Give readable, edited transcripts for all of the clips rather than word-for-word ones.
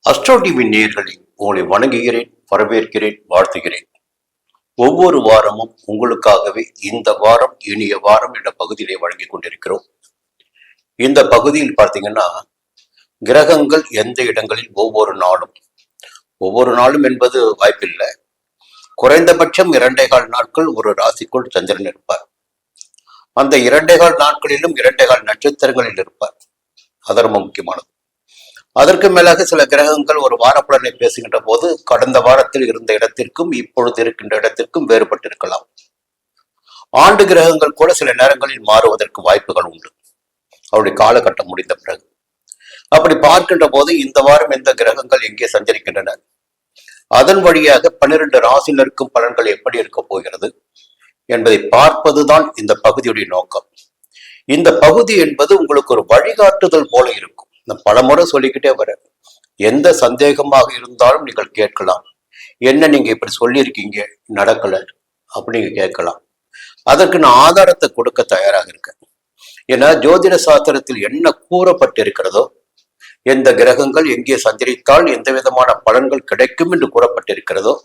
Astro TV நேயர்களை உங்களை வணங்குகிறேன், வரவேற்கிறேன், வாழ்த்துகிறேன். ஒவ்வொரு வாரமும் உங்களுக்காகவே இந்த வாரம் இனிய வாரம் என்ற பகுதியிலே வழங்கி கொண்டிருக்கிறோம். இந்த பகுதியில் பார்த்தீங்கன்னா கிரகங்கள் எந்த இடங்களில் ஒவ்வொரு நாளும் என்பது வாய்ப்பில்லை. குறைந்தபட்சம் 2.25 நாட்கள் ஒரு ராசிக்குள் சந்திரன் இருப்பார். அந்த 2.25 நாட்களிலும் 2.25 நட்சத்திரங்களில் இருப்பார். அது ரொம்ப முக்கியமானது. அதற்கு மேலாக சில கிரகங்கள் ஒரு வார பலனை பேசுகின்ற போது கடந்த வாரத்தில் இருந்த இடத்திற்கும் இப்பொழுது இருக்கின்ற இடத்திற்கும் வேறுபட்டிருக்கலாம். ஆண்டு கிரகங்கள் கூட சில நேரங்களில் மாறுவதற்கு வாய்ப்புகள் உண்டு, அவருடைய காலகட்டம் முடிந்த பிறகு. அப்படி பார்க்கின்ற போது இந்த வாரம் எந்த கிரகங்கள் எங்கே சஞ்சரிக்கின்றன, அதன் வழியாக 12 ராசினருக்கும் பலன்கள் எப்படி இருக்க போகிறது என்பதை பார்ப்பதுதான் இந்த பகுதியுடைய நோக்கம். இந்த பகுதி என்பது உங்களுக்கு ஒரு வழிகாட்டுதல் போல இருக்கும். நான் பலமுறை சொல்லிக்கிட்டே வரேன். எந்த சந்தேகமாக இருந்தாலும் நீங்கள் கேட்கலாம். என்ன நீங்க இப்படி சொல்லியிருக்கீங்க, நடக்கல அப்படின்னு கேட்கலாம். அதற்கு நான் ஆதாரத்தை கொடுக்க தயாராக இருக்கேன். ஏன்னா ஜோதிட சாஸ்திரத்தில் என்ன கூறப்பட்டிருக்கிறதோ, எந்த கிரகங்கள் எங்கே சஞ்சரித்தால் எந்த விதமான பலன்கள் கிடைக்கும் என்று கூறப்பட்டிருக்கிறதோ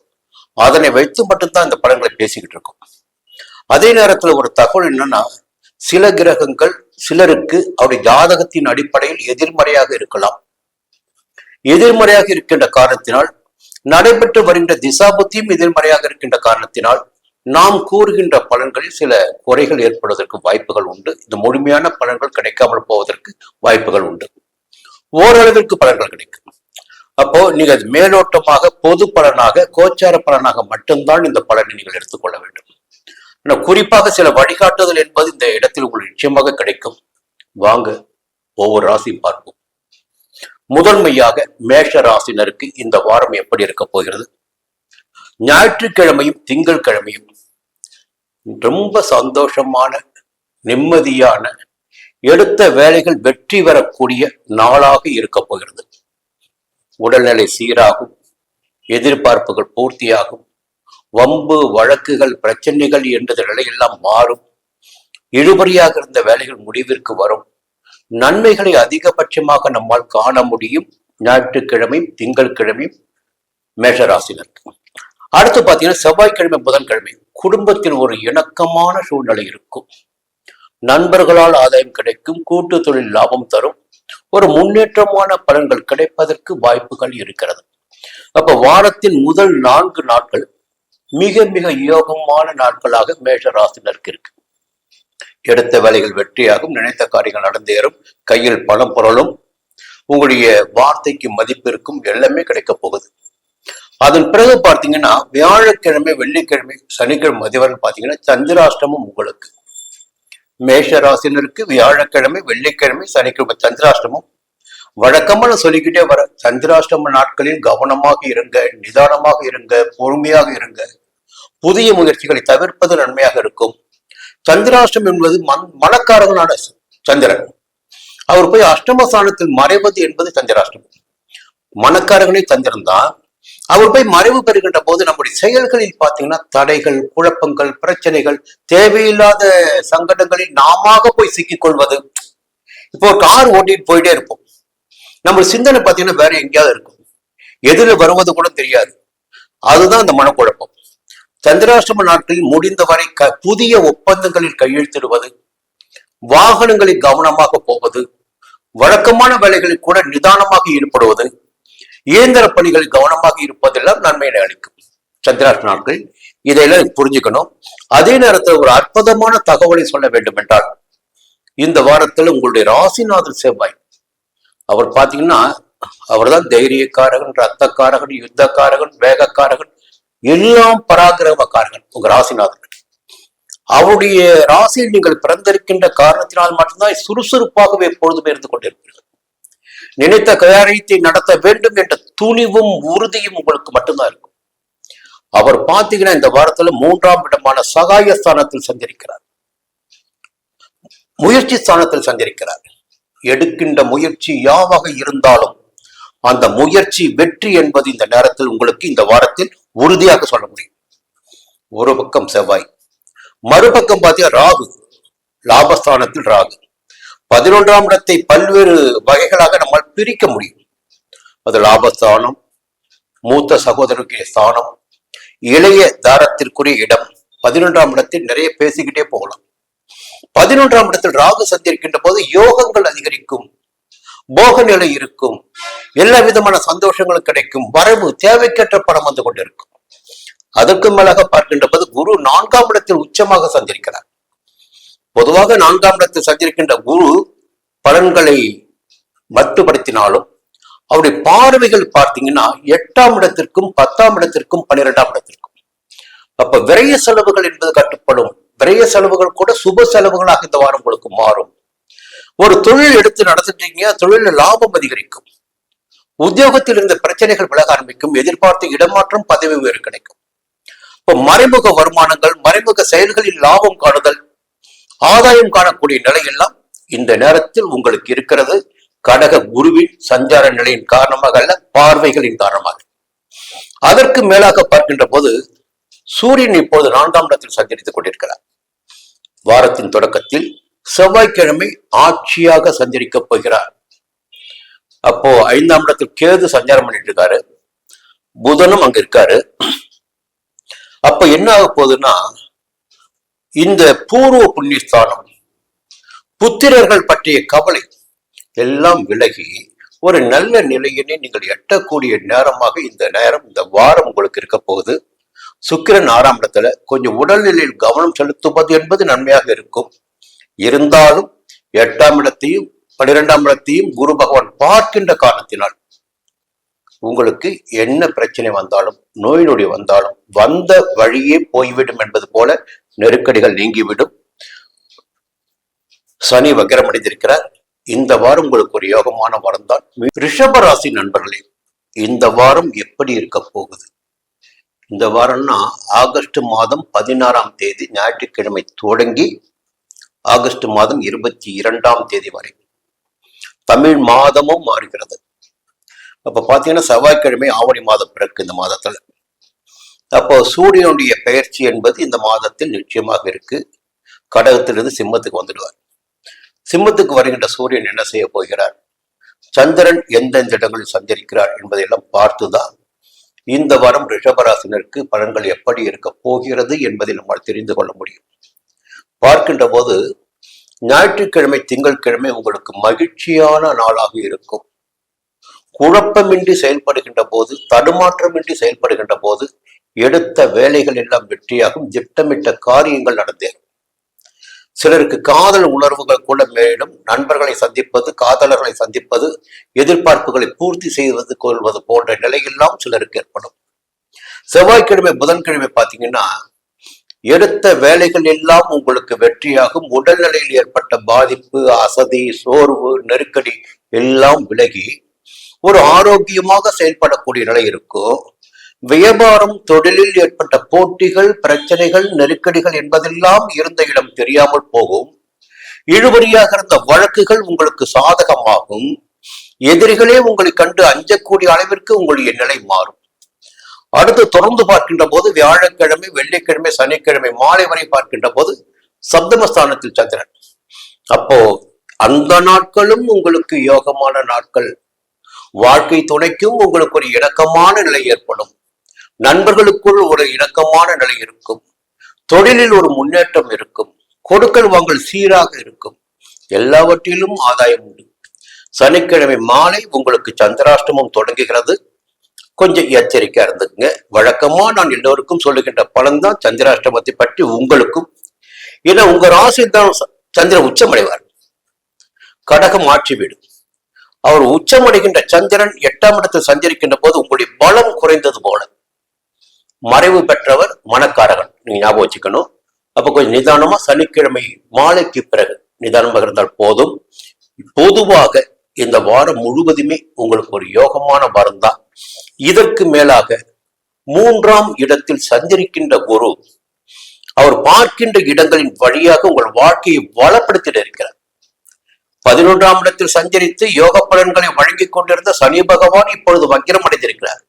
அதனை வைத்து மட்டும்தான் இந்த பலன்களை பேசிக்கிட்டு இருக்கோம். அதே நேரத்தில் ஒரு தகவல் என்னன்னா, சில கிரகங்கள் சிலருக்கு அவருடைய ஜாதகத்தின் அடிப்படையில் எதிர்மறையாக இருக்கலாம். எதிர்மறையாக இருக்கின்ற காரணத்தினால், நடைபெற்று வருகின்ற திசாபுத்தியும் எதிர்மறையாக இருக்கின்ற காரணத்தினால் நாம் கூறுகின்ற பலன்களில் சில குறைகள் ஏற்படுவதற்கு வாய்ப்புகள் உண்டு. இந்த முழுமையான பலன்கள் கிடைக்காமல் போவதற்கு வாய்ப்புகள் உண்டு. ஓரளவிற்கு பலன்கள் கிடைக்கும். அப்போ நீங்க மேலோட்டமாக பொது பலனாக கோச்சார பலனாக மட்டும்தான் இந்த பலனை நீங்கள் எடுத்துக்கொள்ள வேண்டும். குறிப்பாக சில வழிகாட்டுதல் என்பது இந்த இடத்தில் உங்களுக்கு நிச்சயமாக கிடைக்கும். வாங்க ஒவ்வொரு ராசியும் பார்ப்போம். முதன்மையாக மேஷ ராசினருக்கு இந்த வாரம் எப்படி இருக்க போகிறது? ஞாயிற்றுக்கிழமையும் திங்கள் கிழமையும் ரொம்ப சந்தோஷமான, நிம்மதியான, எடுத்த வேலைகள் வெற்றி பெறக்கூடிய நாளாக இருக்க போகிறது. உடல்நிலை சீராகும், எதிர்பார்ப்புகள் பூர்த்தியாகும், வம்பு வழக்குகள் பிரச்சனைகள் என்ற நிலையெல்லாம் மாறும். இழுபறியாக இருந்த வேலைகள் முடிவிற்கு வரும். நன்மைகளை அதிகபட்சமாக நம்மால் காண முடியும். ஞாயிற்றுக்கிழமையும் திங்கள் கிழமையும் மேஷராசினருக்கு. அடுத்து பார்த்தீங்கன்னா செவ்வாய்க்கிழமை புதன்கிழமை குடும்பத்தில் ஒரு இணக்கமான சூழ்நிலை இருக்கும். நண்பர்களால் ஆதாயம் கிடைக்கும், கூட்டு தொழில் லாபம் தரும், ஒரு முன்னேற்றமான பலன்கள் கிடைப்பதற்கு வாய்ப்புகள் இருக்கிறது. அப்ப வாரத்தின் முதல் 4 நாட்கள் மிக மிக யோகமான நாட்களாக மேஷ ராசினருக்கு இருக்கு. எடுத்த வேலைகள் வெற்றியாகும், நினைத்த காரியங்கள் நடந்தேறும், கையில் பணம் புரளும், உங்களுடைய வார்த்தைக்கு மதிப்பு இருக்கும், எல்லாமே கிடைக்க போகுது. அதன் பிறகு பார்த்தீங்கன்னா வியாழக்கிழமை வெள்ளிக்கிழமை சனிக்கிழமை மதிவரை பார்த்தீங்கன்னா சந்திராஷ்டமம் உங்களுக்கு. மேஷ ராசினருக்கு வியாழக்கிழமை வெள்ளிக்கிழமை சனிக்கிழமை சந்திராஷ்டமம். வழக்கமா நான் சொல்லிக்கிட்டே வர, சந்திராஷ்டம நாட்களில் கவனமாக இருங்க, நிதானமாக இருங்க, பொறுமையாக இருங்க. புதிய முயற்சிகளை தவிர்ப்பது நன்மையாக இருக்கும். சந்திராஷ்டம் என்பது மனக்காரகனான சந்திரன். அவர் போய் அஷ்டமஸ்தானத்தில் மறைவது என்பது சந்திராஷ்டமம். மனக்காரகனே சந்திரன் தான். அவர் போய் மறைவு பெறுகின்ற போது நம்முடைய செயல்களில் பார்த்தீங்கன்னா தடைகள், குழப்பங்கள், பிரச்சனைகள், தேவையில்லாத சங்கடங்களில் நாம போய் சிக்கிக் கொள்வது. இப்போ ஒரு கார் ஓட்டிட்டு போயிட்டே இருப்போம், நம்ம சிந்தனை பார்த்தீங்கன்னா வேற எங்கேயாவது இருக்கும், எதிர வருவது கூட தெரியாது. அதுதான் அந்த மனக்குழப்பம். சந்திராஷ்டம நாட்களில் முடிந்தவரை புதிய ஒப்பந்தங்களில் கையெழுத்திடுவது, வாகனங்களில் கவனமாக போவது, வழக்கமான வேலைகளில் கூட நிதானமாக ஈடுபடுவது, இயந்திர பணிகளில் கவனமாக இருப்பதெல்லாம் நன்மையை அளிக்கும் சந்திராஷ்டம நாட்களில். இதையெல்லாம் புரிஞ்சுக்கணும். அதே நேரத்தில் ஒரு அற்புதமான தகவலை சொல்ல வேண்டும் என்றால், இந்த வாரத்தில் உங்களுடைய ராசிநாதன் செவ்வாய், அவர் பார்த்தீங்கன்னா அவர் தான் தைரியக்காரகன், ரத்தக்காரகன், யுத்தக்காரகன், வேகக்காரகன், எல்லாம் பராக்கிரமக்காரகன் உங்க ராசிநாதன். அவருடைய ராசியில் நீங்கள் பிறந்திருக்கின்ற காரணத்தினால் மட்டும்தான் சுறுசுறுப்பாகவே எப்பொழுதுமே இருந்து கொண்டிருப்பீர்கள். நினைத்த காரியத்தை நடத்த வேண்டும் என்ற துணிவும் உறுதியும் உங்களுக்கு மட்டும்தான் இருக்கும். அவர் பார்த்தீங்கன்னா இந்த வாரத்துல 3ஆம் இடமான சகாய ஸ்தானத்தில் சஞ்சரிக்கிறார், முயற்சி ஸ்தானத்தில் சஞ்சரிக்கிறார். எடுக்கின்ற முயற்சி யாவாக இருந்தாலும் அந்த முயற்சி வெற்றி என்பது இந்த நேரத்தில் உங்களுக்கு இந்த வாரத்தில் உறுதியாக சொல்ல முடியும். ஒரு பக்கம் செவ்வாய், மறுபக்கம் பார்த்தீங்கன்னா ராகு, லாபஸ்தானத்தில் ராகு. 11ஆம் இடத்தை பல்வேறு வகைகளாக நம்மால் பிரிக்க முடியும். அது லாபஸ்தானம், மூத்த சகோதரருடைய ஸ்தானம், இளைய தாரத்திற்குரிய இடம். 11ஆம் இடத்தில் நிறைய பேசிக்கிட்டே போகலாம். 11ஆம் இடத்தில் ராகு சஞ்சரிக்கின்ற போது யோகங்கள் அதிகரிக்கும், போக நிலை இருக்கும், எல்லா விதமான சந்தோஷங்களும் கிடைக்கும், வரவு தேவைக்கேற்ற பணம் வந்து கொண்டிருக்கும். அதற்கு மேலாக பார்க்கின்ற போது குரு 4ஆம் இடத்தில் உச்சமாக சஞ்சரிக்கிறார். பொதுவாக 4ஆம் இடத்தில் சஞ்சரிக்கின்ற குரு பலன்களை மட்டுப்படுத்தினாலும் அவருடைய பார்வைகள் பார்த்தீங்கன்னா 8ஆம் இடத்திற்கும் 10ஆம் இடத்திற்கும் 12ஆம் இடத்திற்கும். அப்ப விரைய செலவுகள் என்பது கட்டுப்படும். விரைய செலவுகள் கூட சுப செலவுகளாக இந்த வாரம் உங்களுக்கு மாறும். ஒரு தொழில் எடுத்து நடத்திட்டீங்க, தொழிலில் லாபம் அதிகரிக்கும், உத்தியோகத்தில் இருந்த பிரச்சனைகள் விலக ஆரம்பிக்கும், எதிர்பார்த்த இடமாற்றம், பதவி உயர்வு கிடைக்கும். இப்ப மறைமுக வருமானங்கள், மறைமுக செயல்களில் லாபம் காணுதல், ஆதாயம் காணக்கூடிய நிலையெல்லாம் இந்த நேரத்தில் உங்களுக்கு இருக்கிறது. கடக குருவின் சஞ்சார நிலையின் காரணமாக அல்ல, பார்வைகளின் காரணமாக. அதற்கு மேலாக பார்க்கின்ற போது சூரியன் இப்போது 4ஆம் இடத்தில் சஞ்சரித்துக் கொண்டிருக்கிறார். வாரத்தின் தொடக்கத்தில் செவ்வாய்க்கிழமை ஆட்சியாக சஞ்சரிக்கப் போகிறார். அப்போ 5ஆம் இடத்தில் கேது சஞ்சாரம் பண்ணிட்டு இருக்காரு, புதனும் அங்க இருக்காரு. அப்ப என்ன ஆக போகுதுன்னா, இந்த பூர்வ புண்ணியஸ்தானம், புத்திரர்கள் பற்றிய கவலை எல்லாம் விலகி ஒரு நல்ல நிலையினை நீங்கள் எட்டக்கூடிய நேரமாக இந்த நேரம், இந்த வாரம் உங்களுக்கு இருக்க போகுது. சுக்கிரன் 6ஆம் இடத்துல கொஞ்சம் உடல்நிலையில் கவனம் செலுத்துவது என்பது நன்மையாக இருக்கும். இருந்தாலும் 8ஆம் இடத்தையும் 12ஆம் இடத்தையும் குரு பகவான் பார்க்கின்ற காரணத்தினால் உங்களுக்கு என்ன பிரச்சனை வந்தாலும், நோய் நொடி வந்தாலும் வந்த வழியே போய்விடும் என்பது போல நெருக்கடிகள் நீங்கிவிடும். சனி வக்ரமடைந்திருக்கிறார். இந்த வாரம் உங்களுக்கு ஒரு யோகமான வாரம் தான். ரிஷபராசி நண்பர்களே, இந்த வாரம் எப்படி இருக்க போகுது? இந்த வாரம்னா ஆகஸ்ட் மாதம் 16ஆம் தேதி ஞாயிற்றுக்கிழமை தொடங்கி ஆகஸ்ட் மாதம் 22ஆம் தேதி வரை தமிழ் மாதமும் மாறுகிறது. அப்ப பாத்தீங்கன்னா செவ்வாய்க்கிழமை ஆவணி மாதம் பிறகு இந்த மாதத்துல. அப்போ சூரியனுடைய பெயர்ச்சி என்பது இந்த மாதத்தில் நிச்சயமாக இருக்கு. கடகத்திலிருந்து சிம்மத்துக்கு வந்துடுவார். சிம்மத்துக்கு வருகின்ற சூரியன் என்ன செய்ய போகிறார், சந்திரன் எந்தெந்த இடங்களில் சஞ்சரிக்கிறார் என்பதையெல்லாம் பார்த்துதான் இந்த வாரம் ரிஷபராசினருக்கு பலன்கள் எப்படி இருக்க போகிறது என்பதை நம்மால் தெரிந்து கொள்ள முடியும். பார்க்கின்ற போது ஞாயிற்றுக்கிழமை, திங்கட்கிழமை உங்களுக்கு மகிழ்ச்சியான நாளாக இருக்கும். குழப்பமின்றி செயல்படுகின்ற போது, தடுமாற்றமின்றி செயல்படுகின்ற போது எடுத்த வேலைகள் எல்லாம் வெற்றியாகும், திட்டமிட்ட காரியங்கள் நடந்தேறும். சிலருக்கு காதல் உணர்வுகள் கூட மேலும், நண்பர்களை சந்திப்பது, காதலர்களை சந்திப்பது, எதிர்பார்ப்புகளை பூர்த்தி செய்வது கொள்வது போன்ற நிலையெல்லாம் சிலருக்கு ஏற்படும். செவ்வாய்க்கிழமை புதன்கிழமை பார்த்தீங்கன்னா எடுத்த வேலைகள் எல்லாம் உங்களுக்கு வெற்றியாகும். உடல்நிலையில் ஏற்பட்ட பாதிப்பு, அசதி, சோர்வு, நெருக்கடி எல்லாம் விலகி ஒரு ஆரோக்கியமாக செயல்படக்கூடிய நிலை இருக்கும். வியாபாரம், தொழிலில் ஏற்பட்ட போட்டிகள், பிரச்சனைகள், நெருக்கடிகள் என்பதெல்லாம் இருந்த இடம் தெரியாமல் போகும். இழுபறியாக இருந்த வழக்குகள் உங்களுக்கு சாதகமாகும். எதிரிகளே உங்களை கண்டு அஞ்சக்கூடிய அளவிற்கு உங்களுடைய நிலை மாறும். அடுத்து தொடர்ந்து பார்க்கின்ற போது வியாழக்கிழமை, வெள்ளிக்கிழமை, சனிக்கிழமை மாலை வரை பார்க்கின்ற போது சப்தமஸ்தானத்தில் சந்திரன். அப்போ அந்த நாட்களும் உங்களுக்கு யோகமான நாட்கள். வாழ்க்கை துணைக்கும் உங்களுக்கு ஒரு இணக்கமான நிலை ஏற்படும். நண்பர்களுக்குள் ஒரு இணக்கமான நிலை இருக்கும். தொழிலில் ஒரு முன்னேற்றம் இருக்கும். கொடுக்கல் வாங்கல் சீராக இருக்கும். எல்லாவற்றிலும் ஆதாயம் உண்டு. சனிக்கிழமை மாலை உங்களுக்கு சந்திராஷ்டமம் தொடங்குகிறது. கொஞ்சம் எச்சரிக்கையா இருந்துக்குங்க. வழக்கமா நான் எல்லோருக்கும் சொல்லுகின்ற பலன் தான் சந்திராஷ்டமத்தை பற்றி உங்களுக்கும். ஏன்னா உங்க ராசி தான் சந்திரன் உச்சமடைவார். கடகம் ஆட்சி வீடு. அவர் உச்சமடைகின்ற சந்திரன் 8ஆம் இடத்தில் சஞ்சரிக்கின்ற போது உங்களுடைய பலம் குறைந்தது போல. மறைவு பெற்றவர் மனக்காரகன், நீங்க ஞாபகம் வச்சுக்கணும். அப்ப கொஞ்சம் நிதானமா சனிக்கிழமை மாலைக்கு பிறகு நிதானமாக இருந்தால் போதும். பொதுவாக இந்த வாரம் முழுவதுமே உங்களுக்கு ஒரு யோகமான வாரம் தான். இதற்கு மேலாக 3ஆம் இடத்தில் சஞ்சரிக்கின்ற குரு அவர் பார்க்கின்ற இடங்களின் வழியாக உங்கள் வாழ்க்கையை வளப்படுத்திட இருக்கிறார். 11ஆம் இடத்தில் சஞ்சரித்து யோக பலன்களை வழங்கிக் கொண்டிருந்த சனி பகவான் இப்பொழுது வக்கிரம் அடைந்திருக்கிறார்.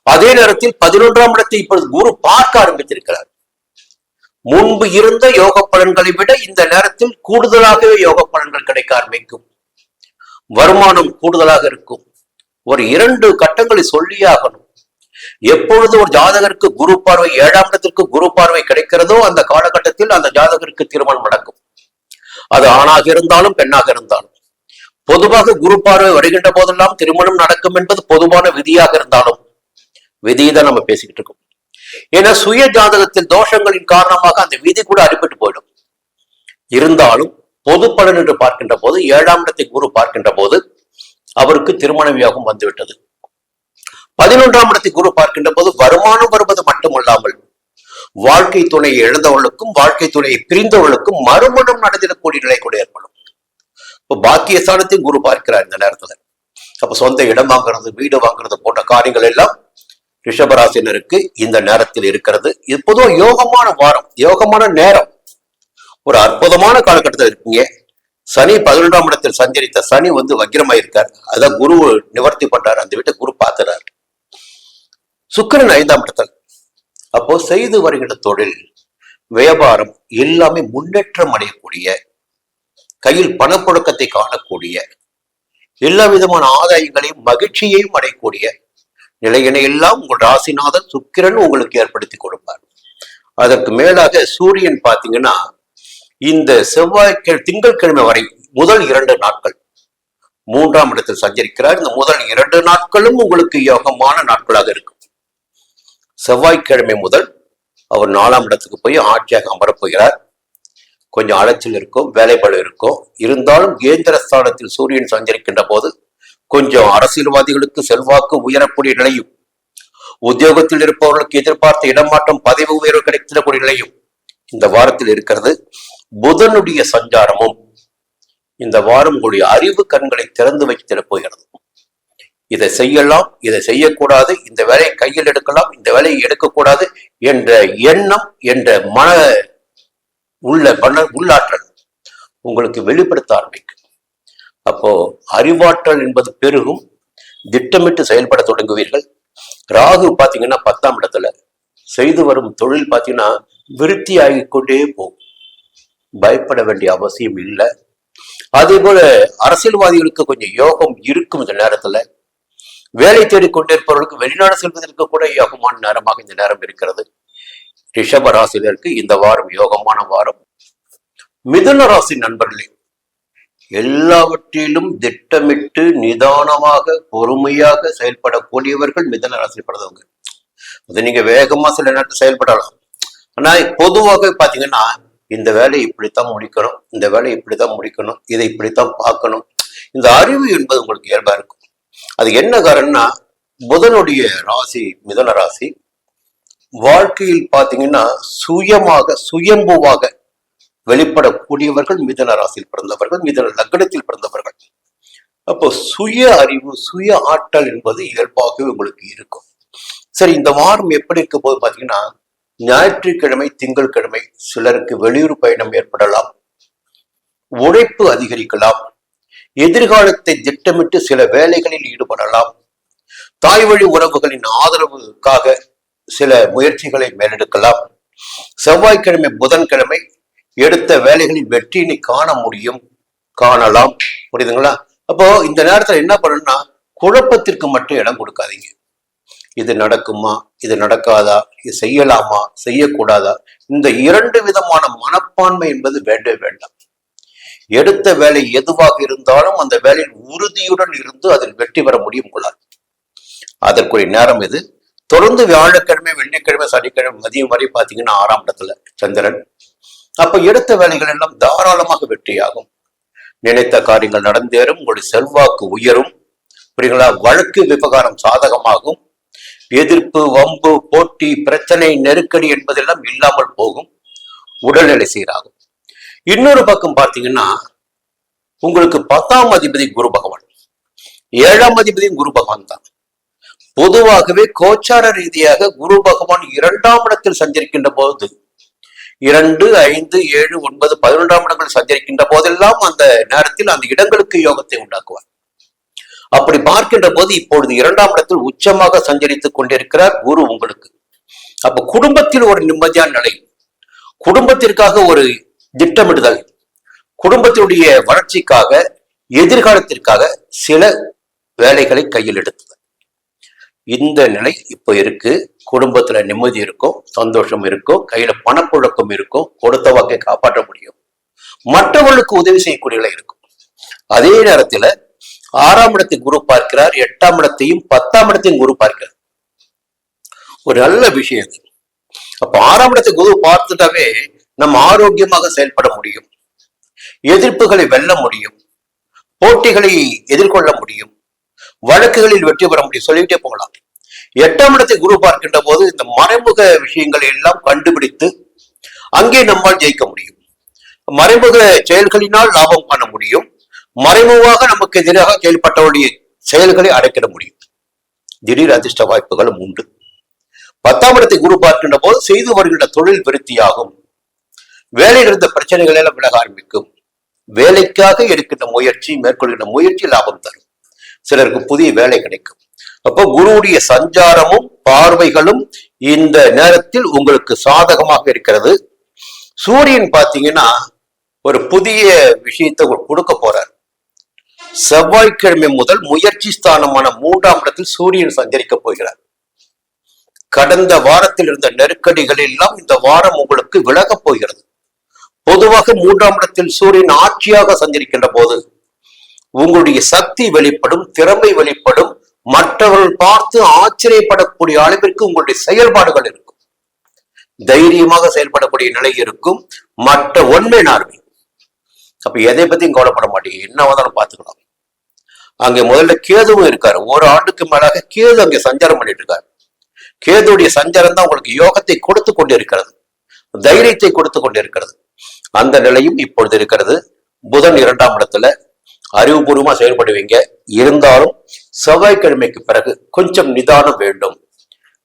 அதே நேரத்தில் 11ஆம் இடத்தை இப்பொழுது குரு பார்க்க ஆரம்பித்திருக்கிறார். முன்பு இருந்த யோக பலன்களை விட இந்த நேரத்தில் கூடுதலாகவே யோக பலன்கள் கிடைக்க ஆரம்பிக்கும். வருமானம் கூடுதலாக இருக்கும். ஒரு 2 கட்டங்களை சொல்லியே ஆகணும். எப்பொழுது ஒரு ஜாதகருக்கு குரு பார்வை 7ஆம் இடத்திற்கு குரு பார்வை கிடைக்கிறதோ அந்த காலகட்டத்தில் அந்த ஜாதகருக்கு திருமணம் நடக்கும். அது ஆணாக இருந்தாலும் பெண்ணாக இருந்தாலும். பொதுவாக குரு பார்வை வருகின்ற போதெல்லாம் திருமணம் நடக்கும் என்பது பொதுவான விதியாக இருந்தாலும் விதியை தான் நம்ம பேசிக்கிட்டு இருக்கோம். ஏன்னா சுய ஜாதகத்தில் தோஷங்களின் காரணமாக அந்த விதி கூட அடிபட்டு போயிடும். இருந்தாலும் பொது பலன் என்று பார்க்கின்ற போது 7ஆம் இடத்தை குரு பார்க்கின்ற போது அவருக்கு திருமண யோகம் வந்துவிட்டது. 11ஆம் இடத்தை குரு பார்க்கின்ற போது வருமானம் வருவது மட்டுமல்லாமல் வாழ்க்கை துணையை இழந்தவர்களுக்கும் வாழ்க்கை துணையை பிரிந்தவர்களுக்கும் மறுமணம் நடந்திடக்கூடிய நிலை கூட ஏற்படும். இப்போ பாக்கியஸ்தானத்தை குரு பார்க்கிறார் இந்த நேரத்துல. அப்ப சொந்த இடம் வாங்குறது, வீடு வாங்குறது போன்ற காரியங்கள் எல்லாம் ரிஷபராசினருக்கு இந்த நேரத்தில் இருக்கிறது. இது பொதுவாக யோகமான வாரம், யோகமான நேரம், ஒரு அற்புதமான காலகட்டத்தில் இருக்கீங்க. சனி 11ஆம் இடத்தில் சஞ்சரித்த சனி வக்கிரமாயிருக்கார். அதான் குரு நிவர்த்தி பண்றாரு, அந்த வீட்டை குரு பார்க்கிறார். சுக்கிரன் 5ஆம் இடத்தில். அப்போ செய்து வருகின்ற தொழில், வியாபாரம் எல்லாமே முன்னேற்றம் அடையக்கூடிய, கையில் பணப்புழக்கத்தை காணக்கூடிய, எல்லா விதமான ஆதாயங்களையும் மகிழ்ச்சியையும் அடையக்கூடிய நிலையினை எல்லாம் உங்கள் ராசிநாதன் சுக்கிரன் உங்களுக்கு ஏற்படுத்தி கொடுப்பார். அதற்கு மேலாக சூரியன் பாத்தீங்கன்னா இந்த திங்கட்கிழமை வரை முதல் 2 நாட்கள் 3ஆம் இடத்தில் சஞ்சரிக்கிறார். இந்த முதல் 2 நாட்களும் உங்களுக்கு யோகமான நாட்களாக இருக்கும். செவ்வாய்க்கிழமை முதல் அவர் 4ஆம் இடத்துக்கு போய் ஆட்சியாக அமரப் போகிறார். கொஞ்சம் அலைச்சல் இருக்கும், வேலைப்பளு இருக்கும். இருந்தாலும் கேந்திர ஸ்தானத்தில் சூரியன் சஞ்சரிக்கின்ற போது கொஞ்சம் அரசியல்வாதிகளுக்கு செல்வாக்கு உயரக்கூடிய நிலையும், உத்தியோகத்தில் இருப்பவர்களுக்கு எதிர்பார்த்த இடமாற்றம் பதவி உயர்வு கிடைக்கக்கூடிய நிலையும் இந்த வாரத்தில் இருக்கிறது. புதனுடைய சஞ்சாரமும் இந்த வாரம் உங்களுடைய அறிவு கண்களை திறந்து வைத்திட போகிறது. இதை செய்யலாம், இதை செய்யக்கூடாது, இந்த வேலையை கையில் எடுக்கலாம், இந்த வேலையை எடுக்கக்கூடாது என்ற எண்ணம், என்ற உள்ளாற்றல் உங்களுக்கு வெளிப்படுத்த ஆரம்பிக்கும். அப்போ அறிவாற்றல் என்பது பெருகும், திட்டமிட்டு செயல்பட தொடங்குவீர்கள். ராகு பாத்தீங்கன்னா 10ஆம் இடத்துல செய்து வரும் தொழில் பாத்தீங்கன்னா விருத்தி ஆகிக்கொண்டே போகும். பயப்பட வேண்டிய அவசியம் இல்லை. அதே போல அரசியல்வாதிகளுக்கு கொஞ்சம் யோகம் இருக்கும் இந்த நேரத்துல. வேலை தேடிக்கொண்டிருப்பவர்களுக்கு வெளிநாடு செல்வதற்கு கூட யோகமான நேரமாக இந்த நேரம் இருக்கிறது. ரிஷப ராசினருக்கு இந்த வாரம் யோகமான வாரம். மிதுன ராசி நண்பர்களே, எல்லாவற்றிலும் திட்டமிட்டு நிதானமாக பொறுமையாக செயல்படக்கூடியவர்கள் மிதுன ராசி படுறவங்க. அது நீங்க வேகமா சில நேரத்தில் செயல்படலாம். ஆனா பொதுவாக பாத்தீங்கன்னா இந்த வேலையை இப்படித்தான் முடிக்கணும், இந்த வேலையை இப்படித்தான் முடிக்கணும், இதை இப்படித்தான் பார்க்கணும், இந்த அறிவு என்பது உங்களுக்கு இயல்பா இருக்கும். அது என்ன காரணம்னா புதனுடைய ராசி மிதுன ராசி. வாழ்க்கையில் பாத்தீங்கன்னா சுயம்புவாக வெளிப்படக்கூடியவர்கள் மிதுன ராசியில் பிறந்தவர்கள், மிதுன லக்னத்தில் பிறந்தவர்கள். அப்போ சுய அறிவு, சுய ஆற்றல் என்பது இயல்பாகவே உங்களுக்கு இருக்கும். சரி, இந்த வாரம் எப்படி இருக்க போது பாத்தீங்கன்னா ஞாயிற்றுக்கிழமை, திங்கட்கிழமை சிலருக்கு வெளியூர் பயணம் ஏற்படலாம், உழைப்பு அதிகரிக்கலாம், எதிர்காலத்தை திட்டமிட்டு சில வேலைகளில் ஈடுபடலாம், தாய் வழி உறவுகளின் ஆதரவுக்காக சில முயற்சிகளை மேலெடுக்கலாம். செவ்வாய்க்கிழமை, புதன்கிழமை எடுத்த வேலைகளில் வெற்றியினை காணலாம். புரியுதுங்களா? அப்போ இந்த நேரத்துல என்ன பண்ணணும்னா குழப்பத்திற்கு மட்டும் இடம் கொடுக்காதீங்க. இது நடக்குமா, இது நடக்காதா, இது செய்யலாமா, செய்யக்கூடாதா, இந்த 2 விதமான மனப்பான்மை என்பது வேண்டவே வேண்டாம். எடுத்த வேலை எதுவாக இருந்தாலும் அந்த வேலையில் உறுதியுடன் இருந்து அதில் வெற்றி பெற முடியும் உங்களால். அதற்குரிய நேரம் இது. தொடர்ந்து வியாழக்கிழமை, வெள்ளிக்கிழமை, சனிக்கிழமை மதியம் வரை பாத்தீங்கன்னா 6ஆம் இடத்துல சந்திரன். அப்ப எடுத்த வேலைகள் எல்லாம் தாராளமாக வெற்றியாகும். நினைத்த காரியங்கள் நடந்தேறும், உங்களுடைய செல்வாக்கு உயரும். புரியுங்களா? வழக்கு விவகாரம் சாதகமாகும். எதிர்ப்பு, வம்பு, போட்டி, பிரச்சனை, நெருக்கடி என்பதெல்லாம் இல்லாமல் போகும். உடல்நிலை சீராகும். இன்னொரு பக்கம் பார்த்தீங்கன்னா உங்களுக்கு 10ஆம் அதிபதி குரு பகவான், 7ஆம் அதிபதியும் குரு பகவான் தான். பொதுவாகவே கோச்சார ரீதியாக குரு பகவான் 2ஆம் இடத்தில் சஞ்சரிக்கின்ற போது 2, 5, 7, 9, 11ஆம் இடங்கள் சஞ்சரிக்கின்ற போதெல்லாம் அந்த நேரத்தில் அந்த இடங்களுக்கு யோகத்தை உண்டாக்குவார். அப்படி பார்க்கின்ற போது இப்பொழுது 2ஆம் இடத்தில் உச்சமாக சஞ்சரித்துக் கொண்டிருக்கிறார் குரு உங்களுக்கு. அப்ப குடும்பத்தில் ஒரு நிம்மதியான நிலை, குடும்பத்திற்காக ஒரு திட்டமிடுதல், குடும்பத்தினுடைய வளர்ச்சிக்காக, எதிர்காலத்திற்காக சில வேலைகளை கையில் எடுத்தது. இந்த நிலை இப்ப இருக்கு. குடும்பத்துல நிம்மதி இருக்கும், சந்தோஷம் இருக்கும், கையில பணப்புழக்கம் இருக்கும், கொடுத்த வாக்கை காப்பாற்ற முடியும், மற்றவர்களுக்கு உதவி செய்யக்கூடிய நிலை இருக்கும். அதே நேரத்துல 6ஆம் இடத்தை குரு பார்க்கிறார், 8ஆம் இடத்தையும் 10ஆம் இடத்தையும் குரு பார்க்கிறார். ஒரு நல்ல விஷயம். அப்ப 6ஆம் இடத்தை குரு பார்த்துட்டாவே நம்ம ஆரோக்கியமாக செயல்பட முடியும், எதிர்ப்புகளை வெல்ல முடியும், போட்டிகளை எதிர்கொள்ள முடியும், வழக்குகளில் வெற்றி பெற முடியும், சொல்லிட்டே போகலாம். 8ஆம் இடத்தை குரு பார்க்கின்ற போது இந்த மறைமுக விஷயங்களை எல்லாம் கண்டுபிடித்து அங்கே நம்மால் ஜெயிக்க முடியும். மறைமுக செயல்களினால் லாபம் காண முடியும், மறைமுகமாக நமக்கு எதிராக செயல்பட்டவருடைய செயல்களை அடைக்கிட முடியும். திடீர் அதிர்ஷ்ட வாய்ப்புகளும் உண்டு. 10ஆம் இடத்தை குரு பார்க்கின்ற போது செய்து வருகின்ற தொழில் விருத்தியாகும், வேலையில் இருந்த பிரச்சனைகள் எல்லாம் விலக ஆரம்பிக்கும், வேலைக்காக எடுக்கின்ற முயற்சி, மேற்கொள்கின்ற முயற்சி லாபம் தரும், சிலருக்கு புதிய வேலை கிடைக்கும். அப்போ குருவுடைய சஞ்சாரமும் பார்வைகளும் இந்த நேரத்தில் உங்களுக்கு சாதகமாக இருக்கிறது. சூரியன் பாத்தீங்கன்னா ஒரு புதிய விஷயத்தை கொடுக்க போறார். செவ்வாய்க்கிழமை முதல் முயற்சி ஸ்தானமான 3ஆம் இடத்தில் சூரியன் சஞ்சரிக்க போகிறார். கடந்த வாரத்தில் இருந்த நெருக்கடிகள் எல்லாம் இந்த வாரம் உங்களுக்கு விலகப் போகிறது. பொதுவாக 3ஆம் இடத்தில் சூரியன் ஆட்சியாக சஞ்சரிக்கின்ற போது உங்களுடைய சக்தி வெளிப்படும், திறமை வெளிப்படும், மற்றவர்கள் பார்த்து ஆச்சரியப்படக்கூடிய அளவிற்கு உங்களுடைய செயல்பாடுகள் இருக்கும், தைரியமாக செயல்படக்கூடிய நிலை இருக்கும், மற்ற ஒன்மை நார்மை. அப்ப எதை பத்தியும் கவலைப்பட மாட்டீங்க, என்ன வந்தாலும் பார்த்துக்கலாம். அங்கே முதல்ல கேதுவும் இருக்காரு, ஒரு ஆண்டுக்கு மேலாக கேது அங்கே சஞ்சாரம் பண்ணிட்டு இருக்காரு. கேதுடைய சஞ்சாரம் தான் உங்களுக்கு யோகத்தை கொடுத்து கொண்டு இருக்கிறது, தைரியத்தை கொடுத்து கொண்டு இருக்கிறது. அந்த நிலையும் இப்பொழுது இருக்கிறது. புதன் 2ஆம் இடத்துல அறிவுபூர்வமா செயல்படுவீங்க. இருந்தாலும் செவ்வாய்க்கிழமைக்கு பிறகு கொஞ்சம் நிதானம் வேண்டும்.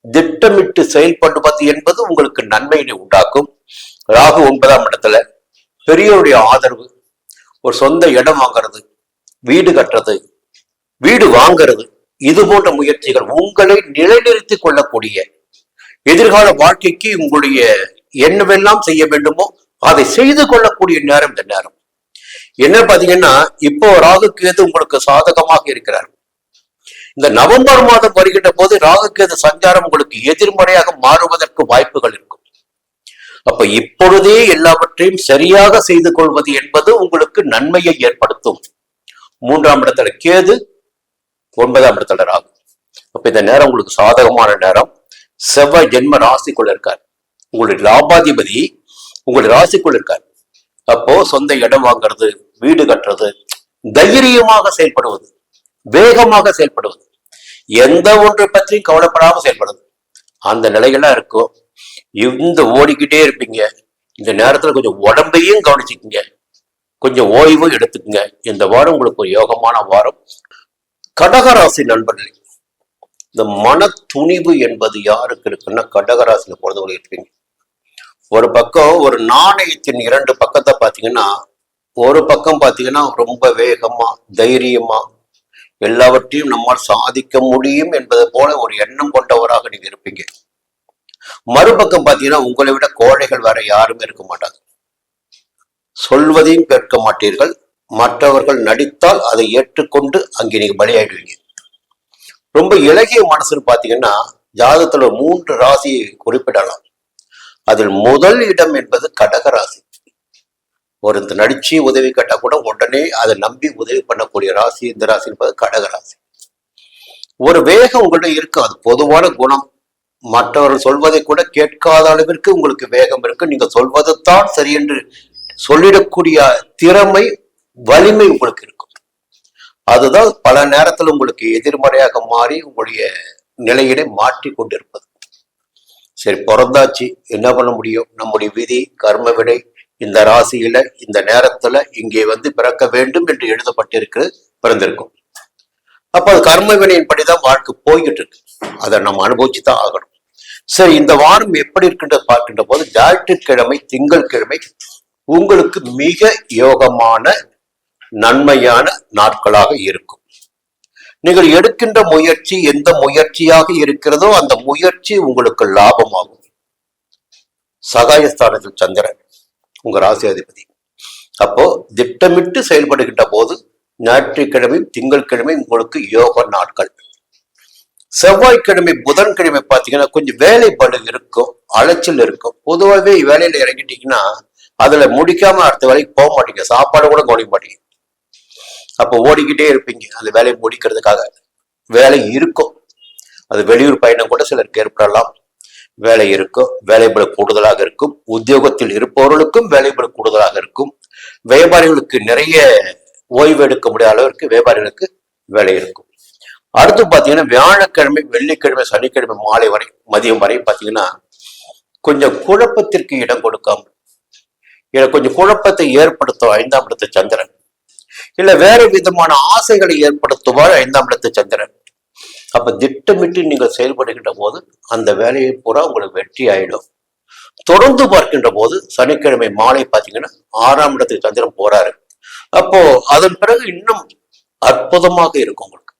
திட்டமிட்டு செயல்படுவது என்பது உங்களுக்கு நன்மையினை உண்டாக்கும். ராகு 9ஆம் இடத்துல பெரியவருடைய ஆதரவு, ஒரு சொந்த இடம் வாங்கிறது, வீடு கட்டுறது, வீடு வாங்கிறது, இது போன்ற முயற்சிகள் உங்களை நிலைநிறுத்திக் கொள்ளக்கூடிய, எதிர்கால வாழ்க்கைக்கு உங்களுடைய என்னவெல்லாம் செய்ய வேண்டுமோ அதை செய்து கொள்ளக்கூடிய நேரம் இந்த நேரம். என்ன பாத்தீங்கன்னா இப்போ ராகு கேது உங்களுக்கு சாதகமாக இருக்கிறார். இந்த நவம்பர் மாதம் வருகின்ற போது ராகு கேது சஞ்சாரம் உங்களுக்கு எதிர்மறையாக மாறுவதற்கு வாய்ப்புகள் இருக்கும். அப்ப இப்பொழுதே எல்லாவற்றையும் சரியாக செய்து கொள்வது என்பது உங்களுக்கு நன்மையை ஏற்படுத்தும். 3ஆம் இடத்துல கேது, 9ஆம் இடத்துல ராகு. அப்ப இந்த நேரம் உங்களுக்கு சாதகமான நேரம். செவ்வாய் ஜென்ம ராசிக்குள்ள இருக்கார், உங்களுடைய லாபாதிபதி உங்களுடைய ராசிக்குள்ள இருக்கார். அப்போ சொந்த இடம் வாங்கிறது, வீடு கட்டுறது, தைரியமாக செயல்படுவது, வேகமாக செயல்படுவது, எந்த ஒன்றை பற்றியும் கவலைப்படாம செயல்படுவது, அந்த நிலைகள்லாம் இருக்கும். இந்த ஓடிக்கிட்டே இருப்பீங்க. இந்த நேரத்துல கொஞ்சம் உடம்பையும் கவனிச்சுக்குங்க, கொஞ்சம் ஓய்வும் எடுத்துக்குங்க. இந்த வாரம் உங்களுக்கு ஒரு யோகமான வாரம். கடகராசி நண்பர்களே, இந்த மன துணிவு என்பது யாருக்கு இருக்குன்னா கடகராசியில பிறந்தவங்க இருப்பீங்க. ஒரு பக்கம் ஒரு நாணயத்தின் 2 பக்கத்தை பாத்தீங்கன்னா, ஒரு பக்கம் பாத்தீங்கன்னா ரொம்ப வேகமா தைரியமா எல்லாவற்றையும் நம்மால் சாதிக்க முடியும் என்பது போல ஒரு எண்ணம் கொண்டவராக நீங்க இருப்பீங்க. மறுபக்கம் பாத்தீங்கன்னா உங்களை விட கோழைகள் வேற யாருமே இருக்க மாட்டாங்க. சொல்வதையும் கேட்க மாட்டீர்கள், மற்றவர்கள் நடித்தால் அதை ஏற்றுக்கொண்டு அங்கே நீங்க பலியாயிடுவீங்க. ரொம்ப இலகிய மனசுன்னு பாத்தீங்கன்னா ஜாதகத்துல 3 ராசியை குறிப்பிடலாம். அதில் முதல் இடம் என்பது கடகராசி. ஒரு நடிச்சு உதவி கேட்டா கூட உடனே அதை நம்பி உதவி பண்ணக்கூடிய ராசி இந்த ராசி என்பது கடகராசி. ஒரு வேகம் உங்கள்ட்ட இருக்கு, அது பொதுவான குணம். மற்றவர்கள் சொல்வதை கூட கேட்காத அளவிற்கு உங்களுக்கு வேகம் இருக்கு. நீங்க சொல்வதுதான் சரி என்று சொல்லிடக்கூடிய திறமை, வலிமை உங்களுக்கு இருக்கும். அதுதான் பல நேரத்தில் உங்களுக்கு எதிர்மறையாக மாறி உங்களுடைய நிலையினை மாற்றி கொண்டிருப்பது. சரி, பிறந்தாச்சு, என்ன பண்ண முடியும்? நம்முடைய விதி, கர்ம விடை இந்த ராசியில இந்த நேரத்துல இங்கே பிறக்க வேண்டும் என்று எழுதப்பட்டிருக்கு, பிறந்திருக்கும். அப்ப அது கர்ம வினையின்படிதான் வாழ்க்கை போய்கிட்டு இருக்கு. அதை நம்ம அனுபவிச்சுதான் ஆகணும். சரி, இந்த வாரம் எப்படி இருக்கின்ற பார்க்கின்ற போது ஞாயிற்றுக்கிழமை, திங்கட்கிழமை உங்களுக்கு மிக யோகமான நன்மையான நாட்களாக இருக்கும். நீங்கள் எடுக்கின்ற முயற்சி எந்த முயற்சியாக இருக்கிறதோ அந்த முயற்சி உங்களுக்கு லாபமாகும். சகாயஸ்தானத்தில் சந்திரன் உங்க ராசி அதிபதி. அப்போ திட்டமிட்டு செயல்படுகின்ற போது ஞாயிற்றுக்கிழமை திங்கட்கிழமை உங்களுக்கு யோக நாட்கள். செவ்வாய்க்கிழமை புதன்கிழமை பார்த்தீங்கன்னா கொஞ்சம் வேலை பளு இருக்கும், அலைச்சல் இருக்கும். பொதுவாகவே வேலையில இறங்கிட்டீங்கன்னா அதுல முடிக்காம அடுத்த வேலைக்கு போக மாட்டீங்க, சாப்பாடு கூட கவனிக்க மாட்டீங்க. அப்போ ஓடிக்கிட்டே இருப்பீங்க அந்த வேலையை முடிக்கிறதுக்காக. வேலை இருக்கும், அது வெளியூர் பயணம் கூட சிலருக்கு ஏற்படலாம். வேலை இருக்கும், வேலைபளு கூடுதலாக இருக்கும். உத்தியோகத்தில் இருப்பவர்களுக்கும் வேலைபளு கூடுதலாக இருக்கும். வியாபாரிகளுக்கு நிறைய ஓய்வு எடுக்க முடியாத அளவிற்கு வியாபாரிகளுக்கு வேலை இருக்கும். அடுத்து பாத்தீங்கன்னா வியாழக்கிழமை வெள்ளிக்கிழமை சனிக்கிழமை மாலை வரை மதியம் வரை பாத்தீங்கன்னா கொஞ்சம் குழப்பத்திற்கு இடம் கொடுக்காம, கொஞ்சம் குழப்பத்தை ஏற்படுத்தும் 5ஆம் இடத்து சந்திரன். இல்ல வேற விதமான ஆசைகளை ஏற்படுத்துவார் 5ஆம் இடத்து சந்திரன். அப்ப திட்டமிட்டு நீங்கள் செயல்படுகின்ற போது அந்த வேலையை பூரா உங்களுக்கு வெற்றி ஆயிடும். தொடர்ந்து பார்க்கின்ற போது சனிக்கிழமை மாலை பாத்தீங்கன்னா 6ஆம் இடத்துக்கு சந்திரன் போறாரு. அப்போ அதன் பிறகு இன்னும் அற்புதமாக இருக்கும் உங்களுக்கு.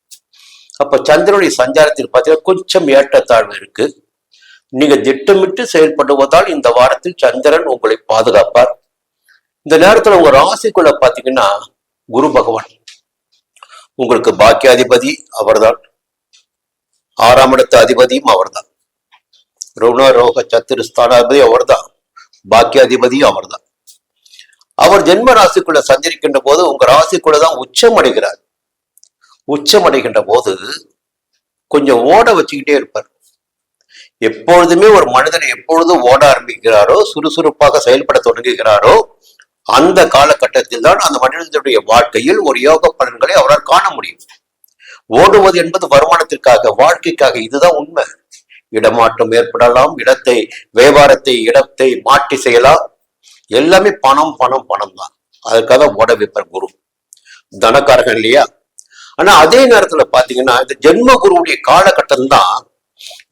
அப்ப சந்திரனுடைய சஞ்சாரத்தில் பார்த்தீங்கன்னா கொஞ்சம் ஏற்றத்தாழ்வு இருக்கு. நீங்க திட்டமிட்டு செயல்படுவதால் இந்த வாரத்தில் சந்திரன் உங்களை பாதுகாப்பார். இந்த நேரத்துல உங்க ராசிக்குள்ள பாத்தீங்கன்னா குரு பகவான் உங்களுக்கு பாக்கியாதிபதி அவர்தான், 6ஆம் இடத்து அதிபதியும் அவர்தான், ருண ரோக சத்துருஸ்தானாதிபதி அவர்தான், பாக்கியாதிபதியும் அவர்தான். அவர் ஜென்ம ராசிக்குள்ள சஞ்சரிக்கின்ற போது உங்க ராசிக்குள்ளதான் உச்சம் அடைகிறார். உச்சம் அடைகின்ற போது கொஞ்சம் ஓட வச்சுக்கிட்டே இருப்பார். எப்பொழுதுமே ஒரு மனிதன் எப்பொழுது ஓட ஆரம்பிக்கிறாரோ, சுறுசுறுப்பாக செயல்பட தொடங்குகிறாரோ, அந்த காலகட்டத்தில் தான் அந்த மனிதனுடைய வாழ்க்கையில் ஒரு யோக பலன்களை அவரால் காண முடியும். ஓடுவது என்பது வருமானத்திற்காக, வாழ்க்கைக்காக. இதுதான் உண்மை. இடமாற்றம் ஏற்படலாம், இடத்தை மாற்றி செய்யலாம். எல்லாமே பணம் பணம் பணம் தான். அதுக்காக ஓட வைப்பார் குரு, தனக்காரகன் இல்லையா? ஆனா அதே நேரத்துல பாத்தீங்கன்னா இந்த ஜென்ம குருவுடைய காலகட்டம் தான்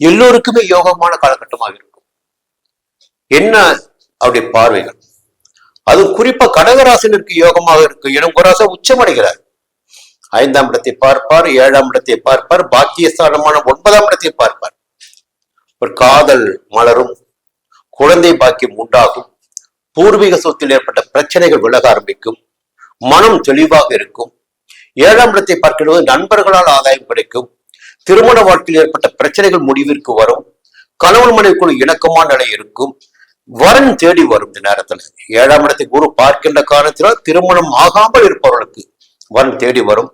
எல்லோருக்குமே யோகமான காலகட்டமாக இருக்கும். என்ன அவருடைய பார்வைகள், அது குறிப்பா கடகராசினருக்கு யோகமாக இருக்கு. இடம் குராசா உச்சமடைகிறார். 5ஆம் இடத்தை பார்ப்பார், 7ஆம் இடத்தை பார்ப்பார், பாக்கியஸ்தானமான 9ஆம் இடத்தை பார்ப்பார். ஒரு காதல் மலரும், குழந்தை பாக்கியம் உண்டாகும், பூர்வீக சொத்தில் ஏற்பட்ட பிரச்சனைகள் விலக ஆரம்பிக்கும், மனம் தெளிவாக இருக்கும். 7ஆம் இடத்தை பார்க்கிறது நண்பர்களால் ஆதாயம் கிடைக்கும், திருமண வாழ்க்கையில் ஏற்பட்ட பிரச்சனைகள் முடிவிற்கு வரும், கணவன் மனைவிக்குள் இணக்கமான நிலை இருக்கும், வரன் தேடி வரும். இந்த நேரத்துல 7ஆம் இடத்தை குரு பார்க்கின்ற காரணத்தினால் திருமணம் ஆகாமல் இருப்பவர்களுக்கு வரன் தேடி வரும்.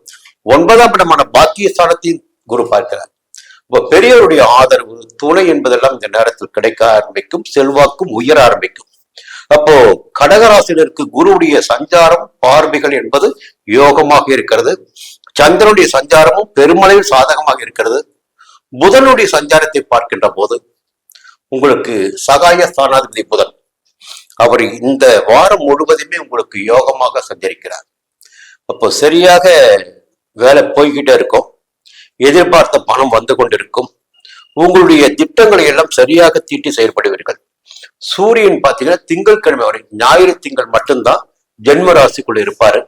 9ஆம் இடமான பாக்கியஸ்தானத்தையும் குரு பார்க்கிறார். இப்ப பெரியவருடைய ஆதரவு, துணை என்பதெல்லாம் இந்த நேரத்தில் கிடைக்க ஆரம்பிக்கும், செல்வாக்கும் உயர ஆரம்பிக்கும். அப்போ கடகராசினருக்கு குருவுடைய சஞ்சாரம் பார்வைகள் என்பது யோகமாக இருக்கிறது. சந்திரனுடைய சஞ்சாரமும் பெருமளவில் சாதகமாக இருக்கிறது. புதனுடைய சஞ்சாரத்தை பார்க்கின்ற போது உங்களுக்கு சகாய ஸ்தானாதிபதி புதன், அவர் இந்த வாரம் முழுவதுமே உங்களுக்கு யோகமாக சஞ்சரிக்கிறார். அப்போ சரியாக வேலை போய்கிட்டே இருக்கும், எதிர்பார்த்த பணம் வந்து கொண்டிருக்கும், உங்களுடைய திட்டங்களை எல்லாம் சரியாக தீட்டி செயல்படுவீர்கள். சூரியன் பார்த்தீங்கன்னா திங்கட்கிழமை வரை, ஞாயிறு திங்கள் மட்டும்தான் ஜென்ம ராசிக்குள்ள இருப்பாரு.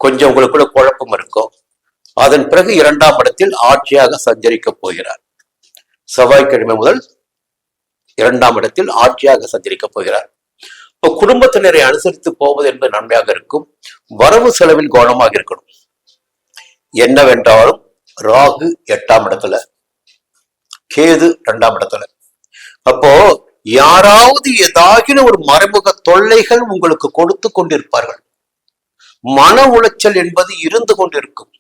கொஞ்சம் உங்களுக்குள்ள குழப்பம் இருக்கும். அதன் பிறகு 2ஆம் இடத்தில் ஆட்சியாக சஞ்சரிக்க போகிறார். செவ்வாய்க்கிழமை முதல் 2ஆம் இடத்தில் ஆட்சியாக சஞ்சரிக்க போகிறார். இப்போ குடும்பத்தினரை அனுசரித்து போவது என்பது நன்மையாக இருக்கும். வரவு செலவில் கவனமாக இருக்கணும். என்னவென்றாலும் ராகு 8ஆம் இடத்துல, கேது 2ஆம் இடத்துல. அப்போ யாராவது ஏதாகின ஒரு மறைமுக தொல்லைகள் உங்களுக்கு கொடுத்து கொண்டிருப்பார்கள். மன உளைச்சல் என்பது இருந்து கொண்டிருக்கும்.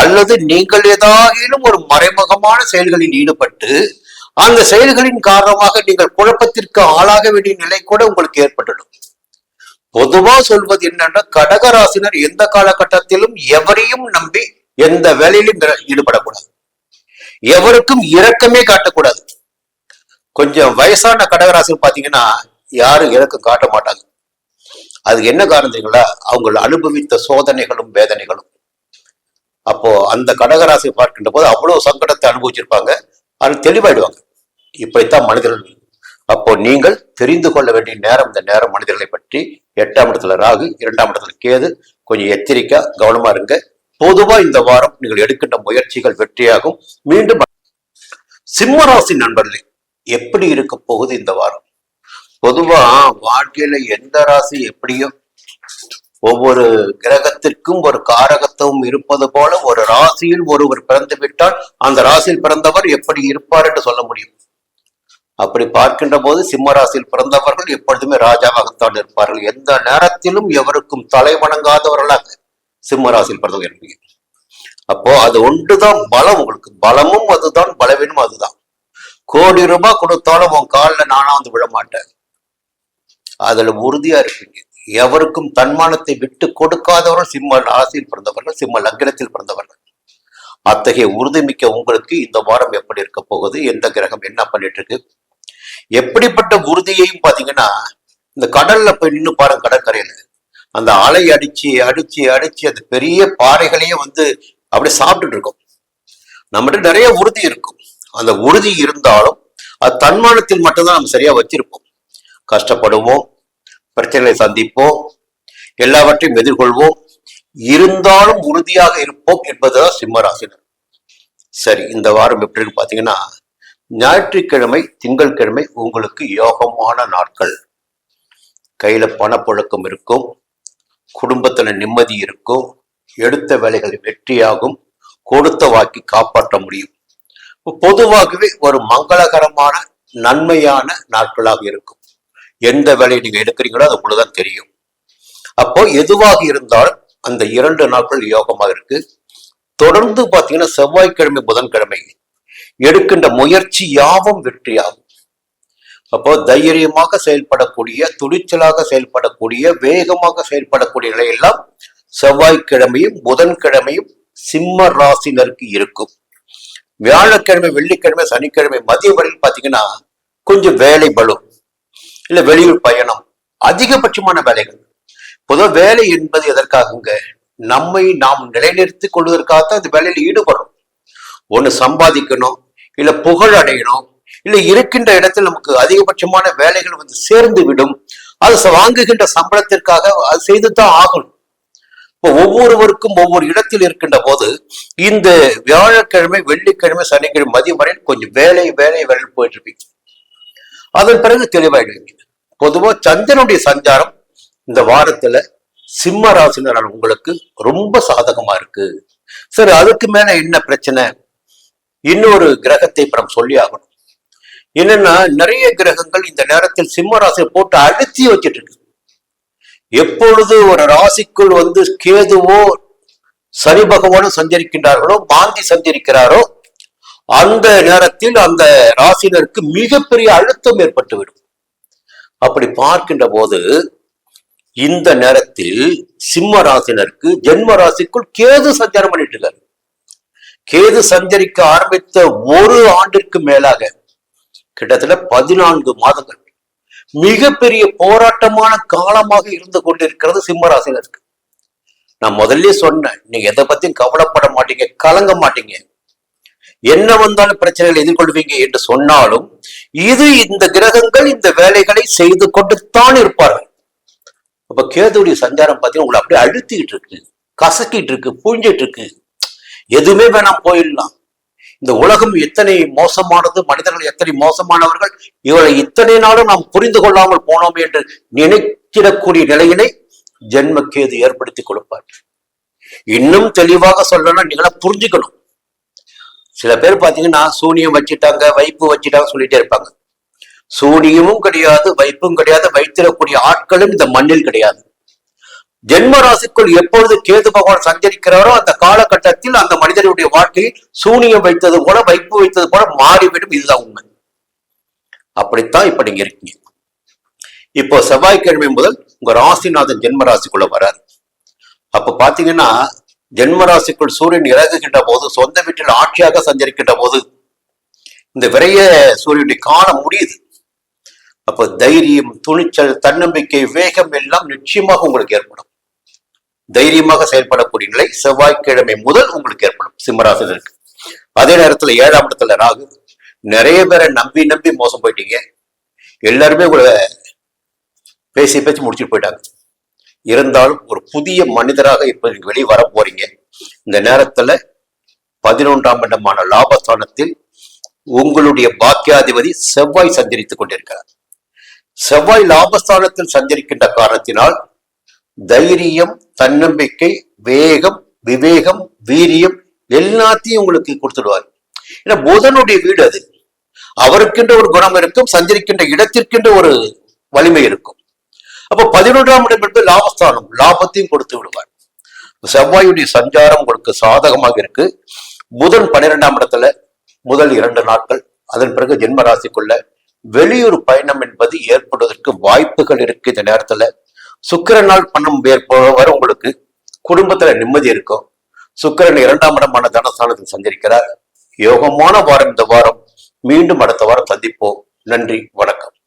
அல்லது நீங்கள் ஏதாகிலும் ஒரு மறைமுகமான செயல்களில் ஈடுபட்டு அந்த செயல்களின் காரணமாக நீங்கள் குழப்பத்திற்கு ஆளாக வேண்டிய நிலை கூட உங்களுக்கு ஏற்பட்டுடும். பொதுவா சொல்வது என்னன்னா, கடகராசினர் எந்த காலகட்டத்திலும் எவரையும் நம்பி எந்த வேலையிலும் ஈடுபடக்கூடாது, எவருக்கும் இரக்கமே காட்டக்கூடாது. கொஞ்சம் வயசான கடகராசி பாத்தீங்கன்னா யாரும் இறக்கம் காட்ட மாட்டாங்க. அதுக்கு என்ன காரணம் தெரியுங்களா? அவங்க அனுபவித்த சோதனைகளும் வேதனைகளும். அப்போ அந்த கடகராசியை பார்க்கின்ற போது அவ்வளவு சங்கடத்தை அனுபவிச்சிருப்பாங்க, அது தெளிவாயிடுவாங்க. இப்படித்தான் மனிதர்கள். அப்போ நீங்கள் தெரிந்து கொள்ள வேண்டிய நேரம் இந்த நேரம் மனிதர்களை பற்றி. 8ஆம் இடத்துல ராகு, 2ஆம் இடத்துல கேது. கொஞ்சம் எச்சரிக்கை, கவனமா இருங்க. பொதுவா இந்த வாரம் நீங்கள் எடுக்கின்ற முயற்சிகள் வெற்றியாகும். மீண்டும் சிம்மராசி நண்பர்களே, எப்படி இருக்க போகுது இந்த வாரம்? பொதுவா வாழ்க்கையில எந்த ராசி எப்படியோ ஒவ்வொரு கிரகத்திற்கும் ஒரு காரகத்துவம் இருப்பது போல ஒரு ராசியில் ஒருவர் பிறந்து விட்டால் அந்த ராசியில் பிறந்தவர் எப்படி இருப்பார் என்று சொல்ல முடியும். அப்படி பார்க்கின்ற போது சிம்ம ராசியில் பிறந்தவர்கள் எப்பொழுதுமே ராஜாவாகத்தான் இருப்பார்கள். எந்த நேரத்திலும் எவருக்கும் தலை வணங்காதவர்களாக சிம்ம ராசியில் பிறந்தவர்கள் இருப்பீங்க. அப்போ அது ஒன்றுதான் பலம். உங்களுக்கு பலமும் அதுதான், பலவீனமும் அதுதான். கோடி ரூபாய் கொடுத்தாலும் உன் காலில் நானா வந்து விட மாட்டேன். அதுல உறுதியா இருப்பீங்க. எவருக்கும் தன்மானத்தை விட்டு கொடுக்காதவர்கள் சிம்ம ராசியில் பிறந்தவர்கள், சிம்ம லக்னத்தில் பிறந்தவர்கள். அத்தகைய உறுதிமிக்க உங்களுக்கு இந்த வாரம் எப்படி இருக்க போகுது, எந்த கிரகம் என்ன பண்ணிட்டு இருக்கு, எப்படிப்பட்ட உறுதியையும் பாத்தீங்கன்னா, இந்த கடல்ல போய் நின்று பாருங்க, கடற்கரையில அந்த அலை அடிச்சு அடிச்சு அடிச்சு அந்த பெரிய பாறைகளையே வந்து அப்படி சாப்பிட்டுட்டு இருக்கும். நம்மகிட்ட நிறைய உறுதி இருக்கும். அந்த உறுதி இருந்தாலும் அது தன்மானத்தில் மட்டும்தான் நம்ம சரியா வச்சிருப்போம். கஷ்டப்படுவோம், பிரச்சனைகளை சந்திப்போம், எல்லாவற்றையும் எதிர்கொள்வோம், இருந்தாலும் உறுதியாக இருப்போம் என்பதுதான் சிம்மராசினர். சரி, இந்த வாரம் எப்படி இருக்கு பாத்தீங்கன்னா, ஞாயிற்றுக்கிழமை திங்கட்கிழமை உங்களுக்கு யோகமான நாட்கள். கையில பணப்புழக்கம் இருக்கும், குடும்பத்துல நிம்மதி இருக்கும், எடுத்த வேலைகள் வெற்றியாகும், கொடுத்த வாக்கி காப்பாற்ற முடியும். பொதுவாகவே ஒரு மங்களகரமான நன்மையான நாட்களாக இருக்கும். எந்த வேலையை நீங்க எடுக்கிறீங்களோ அது உங்களுக்குதான் தெரியும். அப்போ எதுவாக இருந்தாலும் அந்த 2 நாட்கள் யோகமாக இருக்கு. தொடர்ந்து பாத்தீங்கன்னா செவ்வாய்க்கிழமை புதன்கிழமை எடுக்கின்ற முயற்சி யாவும் வெற்றியாகும். அப்போ தைரியமாக செயல்படக்கூடிய, துணிச்சலாக செயல்படக்கூடிய, வேகமாக செயல்படக்கூடிய நிலையெல்லாம் செவ்வாய்க்கிழமையும் புதன்கிழமையும் சிம்ம ராசினருக்கு இருக்கும். வியாழக்கிழமை வெள்ளிக்கிழமை சனிக்கிழமை மதியம் வரையில் பாத்தீங்கன்னா கொஞ்சம் வேலை பளு, இல்ல வெளியூர் பயணம், அதிகபட்சமான வேலைகள். பொதுவாக வேலை என்பது எதற்காகங்க? நம்மை நாம் நிலைநிறுத்திக் கொள்வதற்காகத்தான் இந்த வேலையில் ஈடுபடும். ஒண்ணு சம்பாதிக்கணும், இல்ல புகழ் அடையணும், இல்ல இருக்கின்ற இடத்தில் நமக்கு அதிகபட்சமான வேலைகள் வந்து சேர்ந்து விடும். அது வாங்குகின்ற சம்பளத்திற்காக அது செய்துதான் ஆகணும். இப்போ ஒவ்வொருவருக்கும் ஒவ்வொரு இடத்தில் இருக்கின்ற போது இந்த வியாழக்கிழமை வெள்ளிக்கிழமை சனிக்கிழமை மதியம் வரையில் கொஞ்சம் வேலை போயிட்டு இருப்பீங்க. அதன் பிறகு தெளிவாயிடுவீங்க. பொதுவா சந்திரனுடைய சஞ்சாரம் இந்த வாரத்துல சிம்ம ராசினரான உங்களுக்கு ரொம்ப சாதகமா இருக்கு. சரி, அதுக்கு மேல என்ன பிரச்சனை? இன்னொரு கிரகத்தை இப்ப நம்ம சொல்லி ஆகணும். என்னன்னா, நிறைய கிரகங்கள் இந்த நேரத்தில் சிம்ம ராசியை போட்டு அழுத்தி வச்சிட்டு இருக்கு. எப்பொழுது ஒரு ராசிக்குள் வந்து கேதுவோ சனி பகவானும் சஞ்சரிக்கின்றார்களோ, மாந்தி சஞ்சரிக்கிறாரோ, அந்த நேரத்தில் அந்த ராசினருக்கு மிகப்பெரிய அழுத்தம் ஏற்பட்டுவிடும். அப்படி பார்க்கின்ற போது இந்த நேரத்தில் சிம்ம ராசினருக்கு ஜென்ம ராசிக்குள் கேது சஞ்சாரம் பண்ணிட்டு இருக்காரு. கேது சஞ்சரிக்க ஆரம்பித்த 1 ஆண்டிற்கு மேலாக கிட்டத்தட்ட 14 மாதங்கள் மிகப்பெரிய போராட்டமான காலமாக இருந்து கொண்டிருக்கிறது சிம்ம ராசினருக்கு. நான் முதல்ல சொன்னேன், நீங்க எதை பத்தியும் கவலைப்பட மாட்டீங்க, கலங்க மாட்டீங்க, என்ன வந்தாலும் பிரச்சனைகளை எதிர்கொள்வீங்க என்று சொன்னாலும் இந்த கிரகங்கள் இந்த வேலைகளை செய்து கொண்டுத்தான் இருப்பார்கள். அப்ப கேதுடைய சஞ்சாரம் பார்த்தீங்கன்னா உங்களை அப்படியே அழுத்திக்கிட்டு இருக்கு, கசக்கிட்டு இருக்கு, புழிஞ்சிட்டு இருக்கு. எதுவுமே வேணாம், போயிடலாம். இந்த உலகம் எத்தனை மோசமானது, மனிதர்கள் எத்தனை மோசமானவர்கள், இவளை இத்தனை நாளும் நாம் புரிந்து கொள்ளாமல் போனோம் என்று நினைக்கிடக்கூடிய நிலையினை ஜென்ம கேது ஏற்படுத்தி கொடுப்பார். இன்னும் தெளிவாக சொல்லணும், நீங்களா புரிஞ்சுக்கணும். சில பேர் பாத்தீங்கன்னா சூனியம் வச்சுட்டாங்க, வைப்பு வச்சுட்டாங்க சொல்லிட்டே இருப்பாங்க. சூனியமும் கிடையாது, வைப்பும் கிடையாது, வைத்திடக்கூடிய ஆட்களும் இந்த மண்ணில் கிடையாது. ஜென்ம ராசிக்குள் எப்பொழுது கேது பகவான் சஞ்சரிக்கிறாரோ அந்த காலகட்டத்தில் அந்த மனிதனுடைய வாழ்க்கையில் சூனியம் வைத்தது போல, வைப்பு வைத்தது போல மாறிவிடும். இதுதான் உண்மை. அப்படித்தான் இப்ப நீங்க இருக்கீங்க. இப்போ செவ்வாய்க்கிழமை முதல் உங்க ராசிநாதன் ஜென்ம ராசிக்குள்ள வராரு. அப்ப பாத்தீங்கன்னா ஜென்ம ராசிக்குள் சூரியன் இறங்குகின்ற போது, சொந்த வீட்டில் ஆட்சியாக சஞ்சரிக்கின்ற போது இந்த விரைய சூரியனுடைய காலம் முடியுது. அப்ப தைரியம், துணிச்சல், தன்னம்பிக்கை, வேகம் எல்லாம் நிச்சயமாக உங்களுக்கு ஏற்படும். தைரியமாக செயல்படக்கூடிய நிலை செவ்வாய்க்கிழமை முதல் உங்களுக்கு ஏற்படும் சிம்மராசினருக்கு. அதே நேரத்துல 7ஆம் இடத்துல ராகு. நிறைய பேரை நம்பி நம்பி மோசம் போயிட்டீங்க. எல்லாருமே உங்களை பேசி முடிச்சுட்டு போயிட்டாங்க. இருந்தாலும் ஒரு புதிய மனிதராக இப்ப நீங்க வெளியே வர போறீங்க. இந்த நேரத்துல 11ஆம் இடமான லாபஸ்தானத்தில் உங்களுடைய பாக்கியாதிபதி செவ்வாய் சஞ்சரித்துக் கொண்டிருக்கிறார். செவ்வாய் லாபஸ்தானத்தில் சஞ்சரிக்கின்ற காரணத்தினால் தைரியம், தன்னம்பிக்கை, வேகம், விவேகம், வீரியம் எல்லாத்தையும் உங்களுக்கு கொடுத்துடுவார். ஏன்னா புதனுடைய வீடு அது. அவருக்கின்ற ஒரு குணம் இருக்கும், சஞ்சரிக்கின்ற இடத்திற்கின்ற ஒரு வலிமை இருக்கும். அப்ப 11ஆம் இடம் என்பது லாபஸ்தானம், லாபத்தையும் கொடுத்து விடுவார். செவ்வாயுடைய சஞ்சாரம் உங்களுக்கு சாதகமாக இருக்கு. புதன் 12ஆம் இடத்துல முதல் 2 நாட்கள், அதன் பிறகு ஜென்ம ராசிக்குள்ள வெளியூர் பயணம் என்பது ஏற்படுவதற்கு வாய்ப்புகள் இருக்கு. இந்த நேரத்துல சுக்கிரனால் பணம் வர உங்களுக்கு குடும்பத்துல நிம்மதி இருக்கும். சுக்கிரன் 2ஆம் இடமான தனஸ்தானத்தில் சஞ்சரிக்கிறார். யோகமான வாரம் இந்த வாரம். மீண்டும் அடுத்த வாரம் சந்திப்போம். நன்றி, வணக்கம்.